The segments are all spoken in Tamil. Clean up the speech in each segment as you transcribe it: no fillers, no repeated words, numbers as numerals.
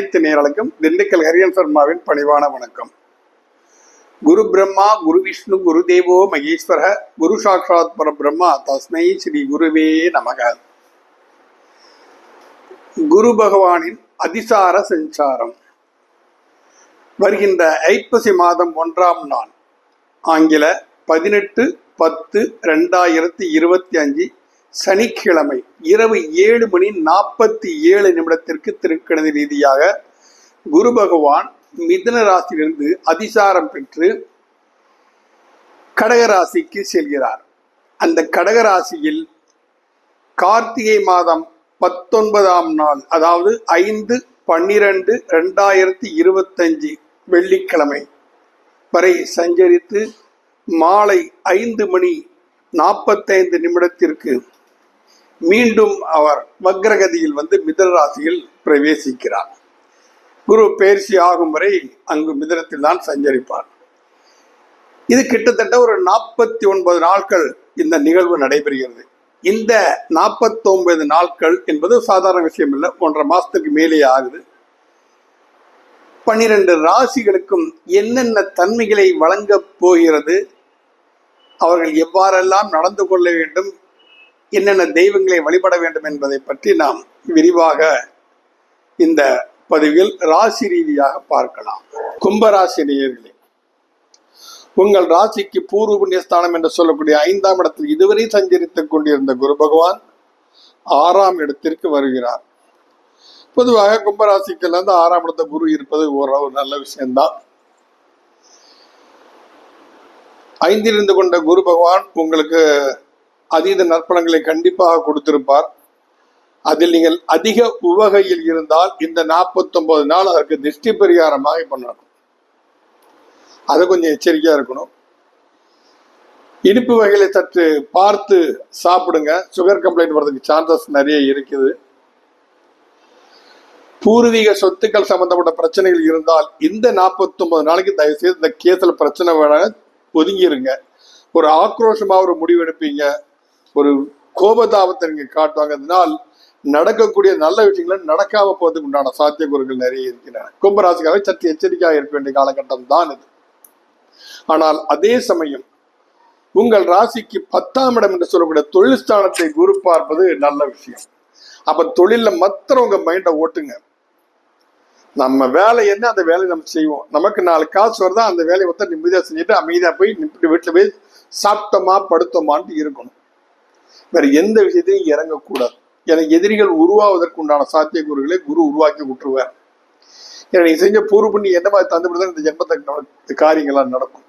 அனைத்து நேயர்களுக்கும் திண்டுக்கல் ஹரியன் சர்மாவின் பணிவான வணக்கம். குரு பிரம்மா குரு விஷ்ணு குரு தேவோ மகேஸ்வர குரு சாட்சாத் பரபிரம்மா தஸ்மை ஸ்ரீ குருவே நமக. குரு பகவானின் அதிசார சஞ்சாரம். வருகின்ற ஐப்பசி மாதம் 1ஆம் நாள் ஆங்கில 18/10/2025 சனிக்கிழமை இரவு 7:47 திருக்கணித ரீதியாக குரு பகவான் மிதுன ராசியிலிருந்து அதிசாரம் பெற்று கடகராசிக்கு செல்கிறார். அந்த கடகராசியில் கார்த்திகை மாதம் 19ஆம் நாள், அதாவது 5/12/2025 வெள்ளிக்கிழமை வரை சஞ்சரித்து மாலை 5:45 மீண்டும் அவர் வக்ரகதியில் வந்து மிதுன ராசியில் பிரவேசிக்கிறார். குரு பயிற்சி ஆகும் வரை அங்கு மிதுனத்தில் தான் சஞ்சரிப்பார். இது கிட்டத்தட்ட ஒரு 49 நாட்கள் இந்த நிகழ்வு நடைபெறுகிறது. இந்த 49 நாட்கள் என்பது சாதாரண விஷயம் இல்லை, 1.5 மாசத்துக்கு மேலே ஆகுது. 12 ராசிகளுக்கும் என்னென்ன தன்மைகளை வழங்கப் போகிறது, அவர்கள் எவ்வாறெல்லாம் நடந்து கொள்ள வேண்டும், என்னென்ன தெய்வங்களை வழிபட வேண்டும் என்பதை பற்றி நாம் விரிவாக இந்த பதிவில் ராசி ரீதியாக பார்க்கலாம். கும்பராசி நேயர்களே, உங்கள் ராசிக்கு பூர்வ புண்ணியஸ்தானம் என்று சொல்லக்கூடிய 5ஆம் இடத்தில் இதுவரை சஞ்சரித்துக் கொண்டிருந்த குரு பகவான் 6ஆம் இடத்திற்கு வருகிறார். பொதுவாக கும்பராசிக்கெல்லாம் 6ஆம் இடத்த குரு இருப்பது ஒரு நல்ல விஷயம்தான். 5ல் இருந்து கொண்ட குரு பகவான் உங்களுக்கு அதீத நற்பலங்களை கண்டிப்பாக கொடுத்திருப்பார். அதில் நீங்கள் அதிக உவகையில் இருந்தால் இந்த 49 நாள் அதற்கு திருஷ்டி பரிகாரமாக பண்ணணும். அது கொஞ்சம் எச்சரிக்கையா இருக்கணும். இனிப்பு வகைகளை சற்று பார்த்து சாப்பிடுங்க. சுகர் கம்ப்ளைண்ட் வர்றதுக்கு சான்சஸ் நிறைய இருக்குது. பூர்வீக சொத்துக்கள் சம்பந்தப்பட்ட பிரச்சனைகள் இருந்தால் இந்த 49 நாளைக்கு தயவு செய்து இந்த கேஸ்ல பிரச்சனை வேணா ஒதுங்கிருங்க. ஒரு ஆக்ரோஷமா ஒரு முடிவு எடுப்பீங்க, ஒரு கோபதாபத்தை நீங்க காட்டுவாங்க. அதனால் நடக்கக்கூடிய நல்ல விஷயங்களை நடக்காம போவதுக்கு உண்டான சாத்தியக்கூறுகள் நிறைய இருக்கின்றன. கும்பராசிக்காக சற்று எச்சரிக்கையாக இருக்க வேண்டிய காலகட்டம் தான் இது. ஆனால் அதே சமயம் உங்கள் ராசிக்கு 10ஆம் இடம் என்று சொல்லக்கூடிய தொழில் ஸ்தானத்தை குரு பார்ப்பது நல்ல விஷயம். அப்ப தொழில மாத்திரம் உங்க மைண்டை ஓட்டுங்க. நம்ம வேலை என்ன, அந்த வேலையை நம்ம செய்வோம். நமக்கு 4 காசு வருதா, அந்த வேலையை மொத்தம் நிம்மதியா செஞ்சுட்டு அமைதியா போய் வீட்டுல போய் சாப்பிட்டோமா படுத்தோமான்ட்டு இருக்கணும். வேற எந்த விஷயத்தையும் இறங்கக்கூடாது. ஏன்னா எதிரிகள் உருவாவதற்கு உண்டான சாத்தியக்கூறுகளை குரு உருவாக்கி விட்டுருவார். ஏன்னா நீங்க செஞ்ச பூர்வ பண்ணி என்ன மாதிரி தந்துவிடுதான் இந்த ஜென்மத்தை காரியங்கள்லாம் நடக்கும்.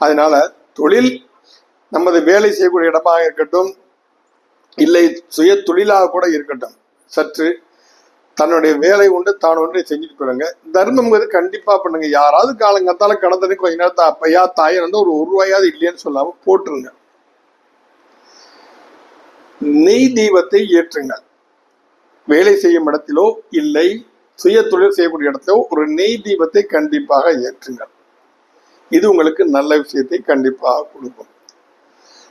அதனால தொழில் நமது வேலை செய்யக்கூடிய இடமாக இருக்கட்டும், இல்லை சுய தொழிலாக கூட இருக்கட்டும், சற்று தன்னுடைய வேலை உண்டு தான் ஒன்றை செஞ்சுட்டு போறாங்க. தர்மம் கண்டிப்பா பண்ணுங்க. யாராவது காலங்கத்தால கடந்தனே கொஞ்ச நேரத்தை அப்பையா தாயை வந்து ஒரு ரூபாயாவது இல்லைன்னு சொல்லாம போட்டுருங்க. நெய் தீபத்தை ஏற்றுங்கள். வேலை செய்யும் இடத்திலோ இல்லை சுய தொழில் செய்யக்கூடிய இடத்திலோ ஒரு நெய் தீபத்தை கண்டிப்பாக ஏற்றுங்கள். இது உங்களுக்கு நல்ல விஷயத்தை கண்டிப்பாக கொடுக்கும்.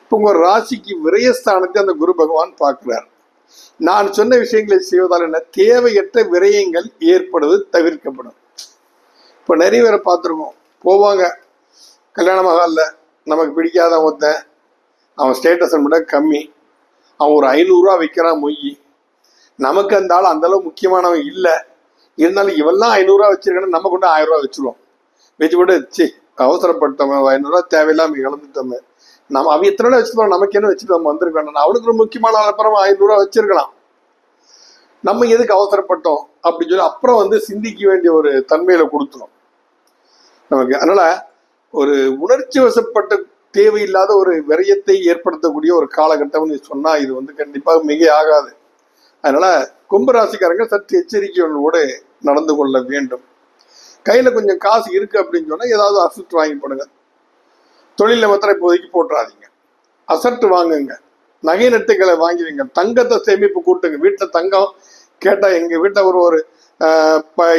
இப்போ உங்க ராசிக்கு விரயஸ்தானத்தை அந்த குரு பகவான் பார்க்கிறார். நான் சொன்ன விஷயங்களை செய்வதால் என்ன, தேவையற்ற விரயங்கள் ஏற்படுவது தவிர்க்கப்படும். இப்போ நிறைய பேரை பார்த்துருக்கோம், போவாங்க கல்யாணமாக இல்லை, நமக்கு பிடிக்காத ஒருத்தன், அவன் ஸ்டேட்டஸ் விட கம்மி, அவன் ஒரு 500 ரூபா வைக்கிறான் மொய். நமக்கு அந்த ஆள் அந்த அளவு முக்கியமானவன் இல்லை, இருந்தாலும் இவெல்லாம் 500 ரூபா வச்சிருக்கேன்னு நம்ம கொண்டு 1000 ரூபா வச்சிருவோம். வச்சு போட்டு அவசரப்பட்டோமே, 500 ரூபா தேவையில்லாம இழந்துட்டோமே, நம்ம அவன் எத்தனை ரூபா வச்சுருப்போம், நமக்கு என்ன வச்சுட்டு நம்ம வந்திருக்கோம். அவனுக்கு ஒரு முக்கியமான அப்புறம் 500 ரூபா வச்சிருக்கலாம், நம்ம எதுக்கு அவசரப்பட்டோம் அப்படின்னு சொல்லி அப்புறம் வந்து சிந்திக்க வேண்டிய ஒரு தன்மையில கொடுத்துரும் நமக்கு. அதனால ஒரு உணர்ச்சி வசப்பட்ட தேவையில்லாத ஒரு விரயத்தை ஏற்படுத்தக்கூடிய ஒரு காலகட்டம்னு சொன்னா இது வந்து கண்டிப்பாக மிக ஆகாது. அதனால கும்பராசிக்காரங்க சற்று எச்சரிக்கையோடு நடந்து கொள்ள வேண்டும். கையில கொஞ்சம் காசு இருக்கு அப்படின்னு சொன்னா ஏதாவது அசட் வாங்கி போடுங்க. தொழில மாத்திரம் இப்போதைக்கு போட்டுறாதீங்க, அசட்டு வாங்குங்க. நகை நட்டுகளை வாங்கிவிங்க. தங்கத்தை சேமிப்பு கூட்டுங்க. வீட்டுல தங்கம் கேட்டா எங்க வீட்டுல ஒரு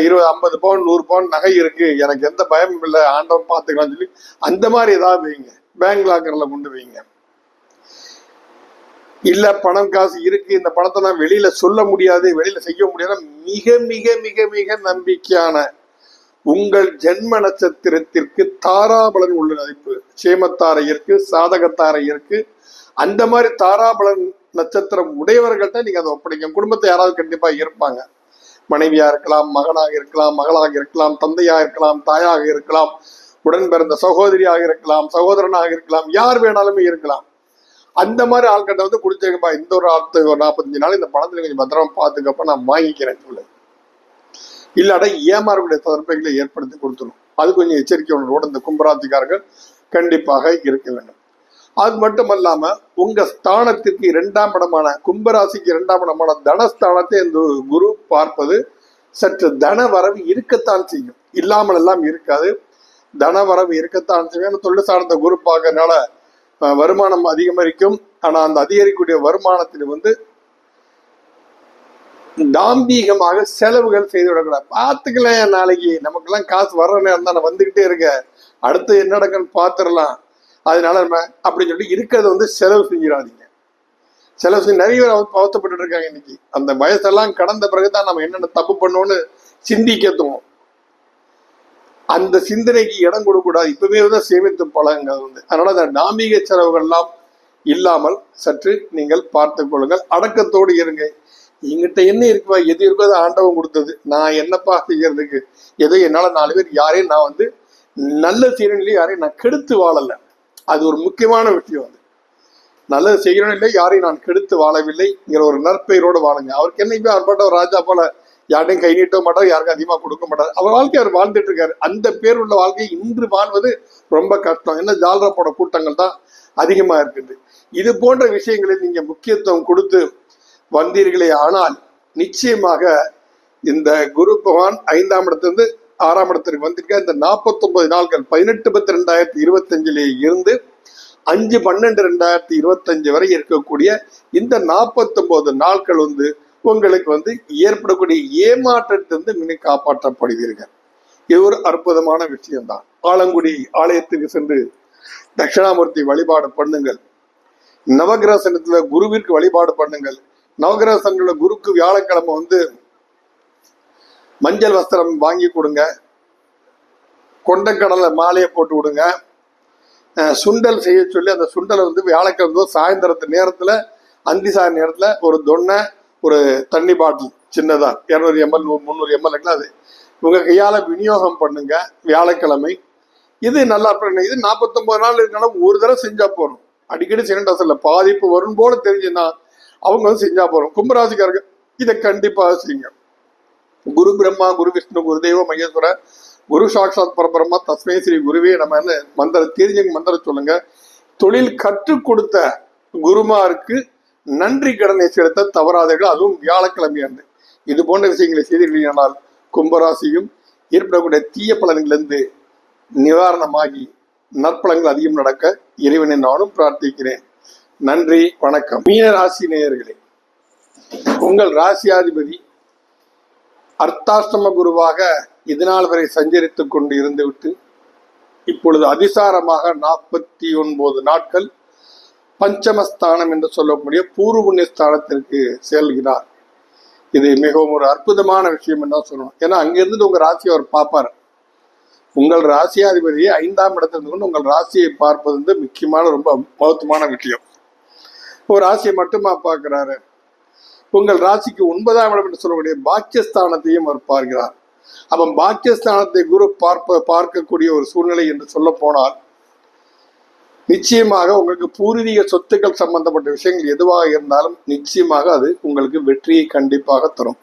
20, 50 பவுன் 100 பவுன் நகை இருக்கு, எனக்கு எந்த பயமும் இல்லை, ஆண்டவன் பார்த்துக்கலாம்னு சொல்லி அந்த மாதிரி ஏதாவது வைங்க. பேங்க் லாக்கர்ல கொண்டு வைங்க. இல்ல பணம் காசு இருக்கு, இந்த பணத்தை நான் வெளியில சொல்ல முடியாது, வெளியில செய்ய முடியாது, மிக மிக மிக மிக நம்பிக்கையான உங்கள் ஜென்ம நட்சத்திரத்திற்கு தாராபலன் உள்ள மதிப்பு சேமத்தாரை இருக்கு, சாதகத்தாரை இருக்கு. அந்த மாதிரி தாராபலன் நட்சத்திரம் உடையவர்கள்ட்ட நீங்க அதை ஒப்படைக்கும். குடும்பத்தை யாராவது கண்டிப்பா இருப்பாங்க. மனைவியா இருக்கலாம், மகனாக இருக்கலாம், மகளாக இருக்கலாம், தந்தையா இருக்கலாம், தாயாக இருக்கலாம், உடன் பிறந்த சகோதரியாக இருக்கலாம், சகோதரனாக இருக்கலாம், யார் வேணாலுமே இருக்கலாம். அந்த மாதிரி ஆள்கிட்ட வந்து குடிச்சேங்கப்பா, இந்த ஒரு 45 நாள் இந்த பணத்துல கொஞ்சம் பத்திரமா பாத்துக்கப்ப நான் வாங்கிக்கிறேன் சொல்லு. இல்லாட ஏமாறக்கூடிய சந்தர்ப்பங்களை ஏற்படுத்தி கொடுத்துடும். அது கொஞ்சம் எச்சரிக்கை உணர்வோடு இந்த கும்பராசிக்காரர்கள் கண்டிப்பாக இருக்க வேண்டும். அது மட்டுமல்லாம உங்க ஸ்தானத்திற்கு 2ஆம் இடமான கும்பராசிக்கு 2ஆம் இடமான தனஸ்தானத்தை இந்த குரு பார்ப்பது சற்று தன வரவு இருக்கத்தான் செய்யும், இல்லாமல் எல்லாம் இருக்காது. தன வரவு இருக்கத்தான் செய்யும். தொழில் சார்ந்த குரு பார்க்கறதுனால வருமானம் அதிகரிக்கும். ஆனா அந்த அதிகரிக்கக்கூடிய வருமானத்தில் வந்து தாம்பீகமாக செலவுகள் செய்து விடக்கூடாது. பார்த்துக்கலாம், நாளைக்கு நமக்கெல்லாம் காசு வர்ற நேரம் தான் வந்துகிட்டே இருக்க, அடுத்து என்ன நடக்குன்னு பார்த்துடலாம், அதனால நம்ம அப்படின்னு சொல்லிட்டு இருக்கிறத வந்து செலவு செஞ்சிடாதீங்க. செலவு செஞ்சு நிறைய பேர் அவசப்பட்டு இருக்காங்க இன்னைக்கு. அந்த வயசெல்லாம் கடந்த பிறகுதான் நம்ம என்னென்ன தப்பு பண்ணோம்னு சிந்திக்கத்துவோம். அந்த சிந்தனைக்கு இடம் கொடுக்கூடாது. இப்பவே தான் சேமித்து பழங்கள் வந்து. அதனால அந்த தாம்பீக செலவுகள் எல்லாம் இல்லாமல் சற்று நீங்கள் பார்த்துக் கொள்ளுங்கள். அடக்கத்தோடு இருங்க. எங்கிட்ட என்ன இருக்குவா, எது இருக்கோ அதை ஆண்டவன் கொடுத்தது, நான் என்னப்பா செய்யறதுக்கு, ஏதோ என்னால 4 பேர் யாரையும் நான் வந்து நல்ல செய்யணும், யாரையும் நான் கெடுத்து வாழல. அது ஒரு முக்கியமான விஷயம். அது நல்லது செய்யணும் இல்லை, யாரையும் நான் கெடுத்து வாழவில்லைங்கிற ஒரு நற்பெயரோடு வாழுங்க. அவருக்கு என்னைக்குமே அவர்பட்ட ஒரு ராஜா போல யாரையும் கை நீட்ட மாட்டார், யாருக்கும் அதிகமாக கொடுக்க மாட்டார். அவர் வாழ்க்கை அவர் வாழ்ந்துட்டு இருக்காரு. அந்த பேர் உள்ள வாழ்க்கையை இன்று வாழ்வது ரொம்ப கஷ்டம். என்ன ஜால்ரப்போட கூட்டங்கள் தான் அதிகமா இருக்குது. இது போன்ற விஷயங்களில் நீங்க முக்கியத்துவம் கொடுத்து வந்தீர்களே ஆனால் நிச்சயமாக இந்த குரு பகவான் 5ஆம் இடத்திலிருந்து 6ஆம் இடத்திற்கு வந்திருக்க இந்த 49 நாட்கள் 18-10-2025 இருந்து 5-12-2025 வரை இருக்கக்கூடிய இந்த 49 நாட்கள் வந்து உங்களுக்கு வந்து ஏற்படக்கூடிய ஏமாற்றத்திலிருந்து நீங்கள் காப்பாற்றப்படுவீர்கள். இது ஒரு அற்புதமான விஷயம்தான். ஆலங்குடி ஆலயத்துக்கு சென்று தட்சிணாமூர்த்தி வழிபாடு பண்ணுங்கள். நவகிரகத்துல குருவிற்கு வழிபாடு பண்ணுங்கள். நவகிரகங்களோட குருக்கு வியாழக்கிழமை வந்து மஞ்சள் வஸ்திரம் வாங்கி கொடுங்க, கொண்டக்கடலை மாலையை போட்டு விடுங்க, சுண்டல் செய்ய சொல்லி அந்த சுண்டலை வந்து வியாழக்கிழமை சாயந்தரத்து நேரத்துல அந்திசார நேரத்துல ஒரு தொன்னை, ஒரு தண்ணி பாட்டில் சின்னதா 200 ml 300 ml அது உங்க கையால விநியோகம் பண்ணுங்க வியாழக்கிழமை. இது நல்லா இருக்கு. இது 49 நாள் இருக்கனால ஒரு தடவை செஞ்சா போறோம். அடிக்கடி செய்யணும், பாதிப்பு வரும் போல தெரிஞ்சுன்னா அவங்க வந்து செஞ்சா போறோம். கும்பராசிக்காரர்கள் இதை கண்டிப்பாக செய்யுங்க. குரு பிரம்மா, குரு விஷ்ணு, குரு தெய்வ மகேஸ்வர, குரு சாட்சாத் பரபிரம்மா, தஸ்மை ஸ்ரீ குருவே நம்ம மந்திரம் தெரிஞ்சவங்க மந்திரம் சொல்லுங்க. தொழில் கற்றுக் கொடுத்த குருமாருக்கு நன்றி கடனை செலுத்த தவறாதீர்கள். அதுவும் வியாழக்கிழமையாண்டு இது போன்ற விஷயங்களை செய்தீர்களானால் கும்பராசியும் ஏற்படக்கூடிய தீய பலன்களிலிருந்து நிவாரணமாகி நற்பலன்கள் அதிகம் நடக்க இறைவனை நானும் பிரார்த்திக்கிறேன். நன்றி, வணக்கம். மீன ராசி நேயர்களே, உங்கள் ராசியாதிபதி அர்த்தாஷ்டம குருவாக இதனால் வரை சஞ்சரித்துக் கொண்டு இருந்துவிட்டு இப்பொழுது அதிசாரமாக 49 நாட்கள் பஞ்சமஸ்தானம் என்று சொல்லக்கூடிய பூர்வ புண்ணிய ஸ்தானத்திற்கு செல்கிறார். இது மிகவும் ஒரு அற்புதமான விஷயம் என்ன சொல்லணும். ஏன்னா அங்கிருந்து உங்க ராசியை அவர் பார்ப்பார். உங்கள் ராசியாதிபதியை 5ஆம் இடத்திலிருந்து கொண்டு உங்கள் ராசியை பார்ப்பது வந்து முக்கியமான ரொம்ப மகத்துவமான விஷயம். ஒரு ராசியை மட்டுமா பார்க்கிறாரு, உங்கள் ராசிக்கு 9ஆம் இடம் என்று சொல்லக்கூடிய பாக்கியஸ்தானத்தையும் அவர் பார்க்கிறார். அப்ப பாக்கியஸ்தானத்தை குரு பார்க்கக்கூடிய ஒரு சூழ்நிலை என்று சொல்ல போனால் நிச்சயமாக உங்களுக்கு பூர்வீக சொத்துக்கள் சம்பந்தப்பட்ட விஷயங்கள் எதுவாக இருந்தாலும் நிச்சயமாக அது உங்களுக்கு வெற்றியை கண்டிப்பாக தரும்.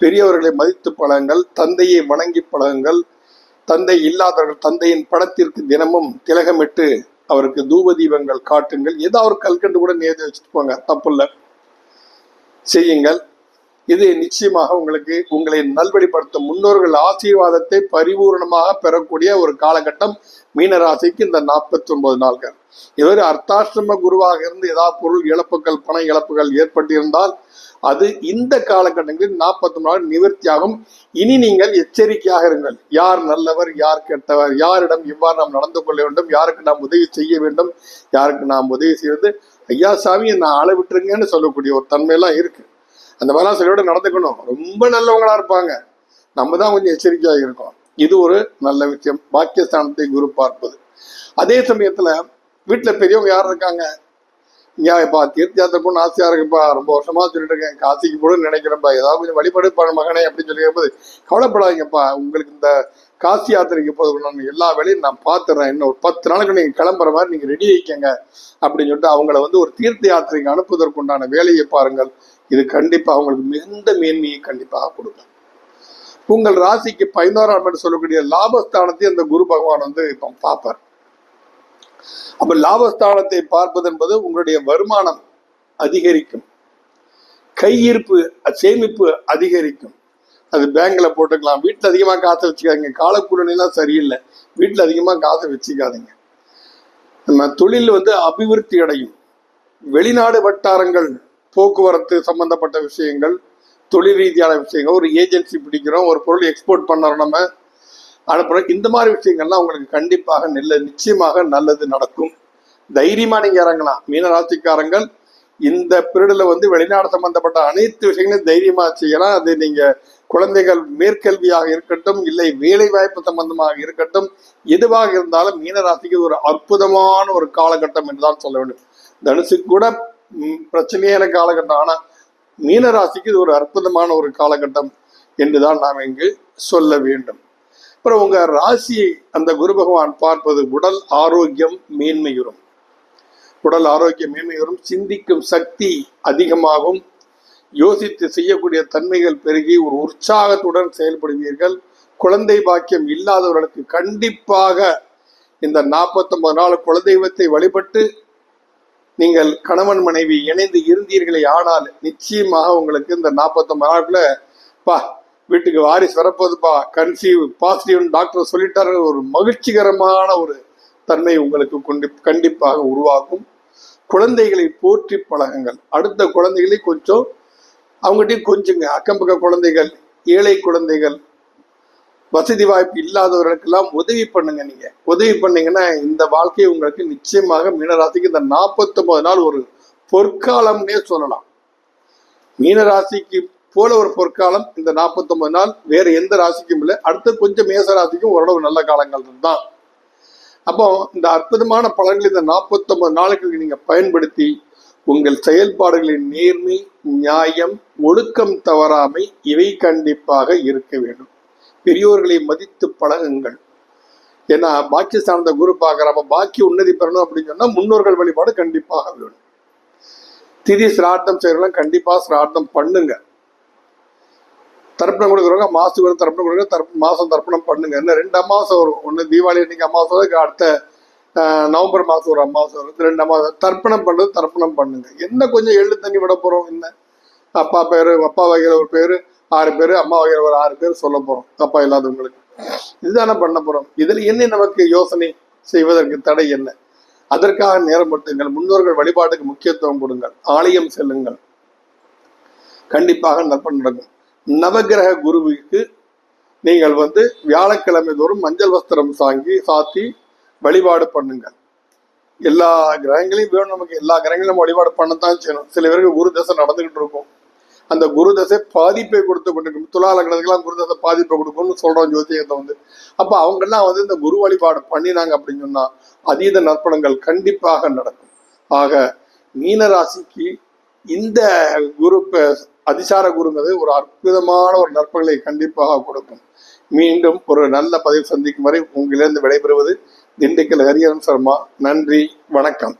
பெரியவர்களை மதித்து பழகுங்கள், தந்தையை வணங்கி பழகுங்கள். தந்தை இல்லாதவர்கள் தந்தையின் படத்திற்கு தினமும் திலகமிட்டு அவருக்கு தூப தீபங்கள் காட்டுங்கள். ஏதாவது ஒரு கல்கண்டு கூட நேர்த்தி வச்சுட்டு போங்க, தப்பு இல்லை, செய்யுங்கள். இது நிச்சயமாக உங்களுக்கு உங்களை நல்வழிப்படுத்தும். முன்னோர்கள் ஆசீர்வாதத்தை பரிபூர்ணமாக பெறக்கூடிய ஒரு காலகட்டம் மீனராசிக்கு இந்த 49 நாட்கள். இதுவரை அர்த்தாஷ்டம குருவாக இருந்து ஏதாவது பொருள் இழப்புகள், பண இழப்புகள் ஏற்பட்டிருந்தால் அது இந்த காலகட்டங்களில் 40 நாள் நிவர்த்தியாகும். இனி நீங்கள் எச்சரிக்கையாக இருங்கள். யார் நல்லவர், யார் கெட்டவர், யாரிடம் இவ்வாறு நாம் நடந்து கொள்ள வேண்டும், யாருக்கு நாம் உதவி செய்ய வேண்டும், யாருக்கு நாம் உதவி செய்வது ஐயா சாமி நான் ஆளை விட்டுருங்கன்னு சொல்லக்கூடிய ஒரு தன்மையெல்லாம் இருக்கு. அந்த மாதிரிலாம் சிலையோட நடந்துக்கணும். ரொம்ப நல்லவங்களா இருப்பாங்க, நம்ம தான் கொஞ்சம் எச்சரிக்கையாக இருக்கோம். இது ஒரு நல்ல விஷயம், பாக்கியஸ்தானத்தை குரு பார்ப்பது. அதே சமயத்துல வீட்டுல பெரியவங்க யார் இருக்காங்க, இங்கேப்பா தீர்த்த யாத்திரை போகணும்னு ஆசையா இருக்குப்பா, ரொம்ப வருஷமா சொல்லிட்டு இருக்கேன், காசிக்கு போகணும்னு நினைக்கிறேன்ப்பா, ஏதாவது கொஞ்சம் வழிபடு மகனே அப்படின்னு சொல்லி கேட்பது, கவலைப்படாதீங்கப்பா, உங்களுக்கு இந்த காசி யாத்திரைக்கு போது எல்லா வேலையும் நான் பார்த்துறேன், இன்னும் ஒரு 10 நாளுக்கு நீங்க கிளம்புற மாதிரி நீங்க ரெடி ஆயிக்கங்க அப்படின்னு சொல்லிட்டு அவங்கள ஒரு தீர்த்த யாத்திரைக்கு அனுப்புவதற்குண்டான வேலையை பாருங்கள். இது கண்டிப்பா அவங்களுக்கு மிகுந்த மேன்மையை கண்டிப்பாக கொடுக்கும். உங்கள் ராசிக்கு 11ஆம் இடம் சொல்லக்கூடிய லாபஸ்தானத்தை அந்த குரு பகவான் இப்போ பார்ப்பார். அப்ப லாபஸ்தானத்தை பார்ப்பது என்பது உங்களுடைய வருமானம் அதிகரிக்கும், கையிருப்பு சேமிப்பு அதிகரிக்கும். அது பேங்க்ல போட்டுக்கலாம், வீட்டுல அதிகமா காசை வச்சுக்காதீங்க, காலக்கூடலாம் சரியில்லை, வீட்டுல அதிகமா காசை வச்சுக்காதீங்க. நம்ம தொழில் அபிவிருத்தி அடையும். வெளிநாடு வட்டாரங்கள், போக்குவரத்து சம்பந்தப்பட்ட விஷயங்கள், தொழில் ரீதியான விஷயங்கள், ஒரு ஏஜென்சி பிடிக்கிறோம், ஒரு பொருள் எக்ஸ்போர்ட் பண்ணுறோம், நம்ம அனுப்புறோம், இந்த மாதிரி விஷயங்கள்லாம் உங்களுக்கு கண்டிப்பாக நிச்சயமாக நல்லது நடக்கும். தைரியமா நீங்க இறங்கலாம். மீனராசிக்காரங்கள் இந்த பீரியட்ல வெளிநாடு சம்பந்தப்பட்ட அனைத்து விஷயங்களையும் தைரியமா செய்யலாம். அது நீங்க குழந்தைகள் மேற்கல்வியாக இருக்கட்டும், இல்லை வேலை வாய்ப்பு சம்பந்தமாக இருக்கட்டும், எதுவாக இருந்தாலும் மீனராசிக்கு ஒரு அற்புதமான ஒரு காலகட்டம் என்றுதான் சொல்ல வேண்டும். தனுசுக்கு கூட பிரச்சனையான காலகட்டம், ஆனா மீனராசிக்கு இது ஒரு அற்புதமான ஒரு காலகட்டம் என்றுதான் நாம் இங்கு சொல்ல வேண்டும். அப்புறம் உங்க ராசியை அந்த குரு பகவான் பார்ப்பது உடல் ஆரோக்கியம் மேன்மையுறும். உடல் ஆரோக்கியம் மேன்மையுறும், சிந்திக்கும் சக்தி அதிகமாகும், யோசித்து செய்யக்கூடிய தன்மைகள் பெருகி ஒரு உற்சாகத்துடன் செயல்படுவீர்கள். குழந்தை பாக்கியம் இல்லாதவர்களுக்கு கண்டிப்பாக இந்த 49 நாள் குலதெய்வத்தை வழிபட்டு நீங்கள் கணவன் மனைவி இணைந்து இருந்தீர்களே ஆனால் நிச்சயமாக உங்களுக்கு இந்த 49 நாட்கள வீட்டுக்கு வாரிசு வரப்போதுப்பா, கன்சீவ் பாசிட்டிவ் டாக்டர் சொல்லிட்டாரு, ஒரு மகிழ்ச்சிகரமான ஒரு தன்மை உங்களுக்கு கண்டிப்பாக உருவாகும். குழந்தைகளை போற்றி பழகுங்கள். அடுத்த குழந்தைகளை கொஞ்சம் அவங்ககிட்டயும் கொஞ்சங்க, அக்கம் பக்க குழந்தைகள், ஏழை குழந்தைகள், வசதி வாய்ப்பு இல்லாதவர்களுக்கெல்லாம் உதவி பண்ணுங்க. நீங்க உதவி பண்ணீங்கன்னா இந்த வாழ்க்கையை உங்களுக்கு நிச்சயமாக மீனராசிக்கு இந்த 49 நாள் ஒரு பொற்காலம்னே சொல்லலாம். மீனராசிக்கு போல ஒரு பொற்காலம் இந்த 49 நாள் வேற எந்த ராசிக்கும் இல்லை. அடுத்து கொஞ்சம் மேச ராசிக்கும் ஓரளவு நல்ல காலங்கள் தான். அப்போ இந்த அற்புதமான பலன்களை இந்த 49 நாளுக்கு நீங்க பயன்படுத்தி உங்கள் செயல்பாடுகளின் நேர்மை, நியாயம், ஒழுக்கம் தவறாமை இவை கண்டிப்பாக இருக்க வேண்டும். பெரியோர்களை மதித்து பழகுங்கள். ஏன்னா பாக்கிய சார்ந்த குரு பார்க்குறப்ப பாக்கிய உன்னதி பெறணும் அப்படின்னு சொன்னா முன்னோர்கள் வழிபாடு கண்டிப்பாக வேணும். திதி சிரார்த்தம் செய்யறவங்க கண்டிப்பா சிரார்த்தம் பண்ணுங்க. தர்ப்பணம் கொடுக்குறவங்க மாசத்துக்கு தர்ப்பணம் கொடுக்குற மாசம் தர்ப்பணம் பண்ணுங்க. இன்னும் 2 அமாவாசை வரும். ஒன்று தீபாவளி அன்னைக்கு அமாவாசை வரும், அடுத்த நவம்பர் மாசம் ஒரு அமாவாசை வரும், 2 அமாவாசை. தர்ப்பணம் பண்றது தர்ப்பணம் பண்ணுங்க. என்ன கொஞ்சம் எள்ளு தண்ணி விட போறோம், என்ன அப்பா பேரு, அப்பா வகையில ஒரு பேரு 6 பேரு, அம்மா வகையில ஒரு 6 பேர் சொல்ல போறோம், அப்பா இல்லாதவங்களுக்கு. இதுதானே பண்ண போறோம். இதுல என்ன நமக்கு யோசனை செய்வதற்கு தடை என்ன? அதற்காக நேரம் பட்டுங்கள். முன்னோர்கள் வழிபாட்டுக்கு முக்கியத்துவம் கொடுங்கள். ஆலயம் செல்லுங்கள், கண்டிப்பாக நற்பணம் நடக்கும். நவகிரக குருவுக்கு நீங்கள் வியாழக்கிழமை தோறும் மஞ்சள் வஸ்திரம் சாத்தி வழிபாடு பண்ணுங்கள். எல்லா கிரகங்களையும் வேணும் நமக்கு, எல்லா கிரகங்களையும் நம்ம வழிபாடு பண்ணத்தான் செய்யணும். சில பேருக்கு குரு தசை நடந்துகிட்டு இருக்கும், அந்த குரு தசை பாதிப்பை கொடுத்து கொண்டிருக்கும். துலா லக்னத்துக்கெல்லாம் குரு தசை பாதிப்பை கொடுக்கும்னு சொல்றோம் ஜோதியத்தை. அப்ப அவங்க எல்லாம் இந்த குரு வழிபாடு பண்ணினாங்க அப்படின்னு சொன்னா அதீத நற்பணங்கள் கண்டிப்பாக நடக்கும். ஆக மீனராசிக்கு இந்த குரு அதிசார குருங்கிறது ஒரு அற்புதமான ஒரு நற்பங்களை கண்டிப்பாக கொடுக்கும். மீண்டும் ஒரு நல்ல பதிவு சந்திக்கும் வரை உங்களிலிருந்து விடைபெறுவது திண்டுக்கல் ஹரிஹரன் சர்மா. நன்றி, வணக்கம்.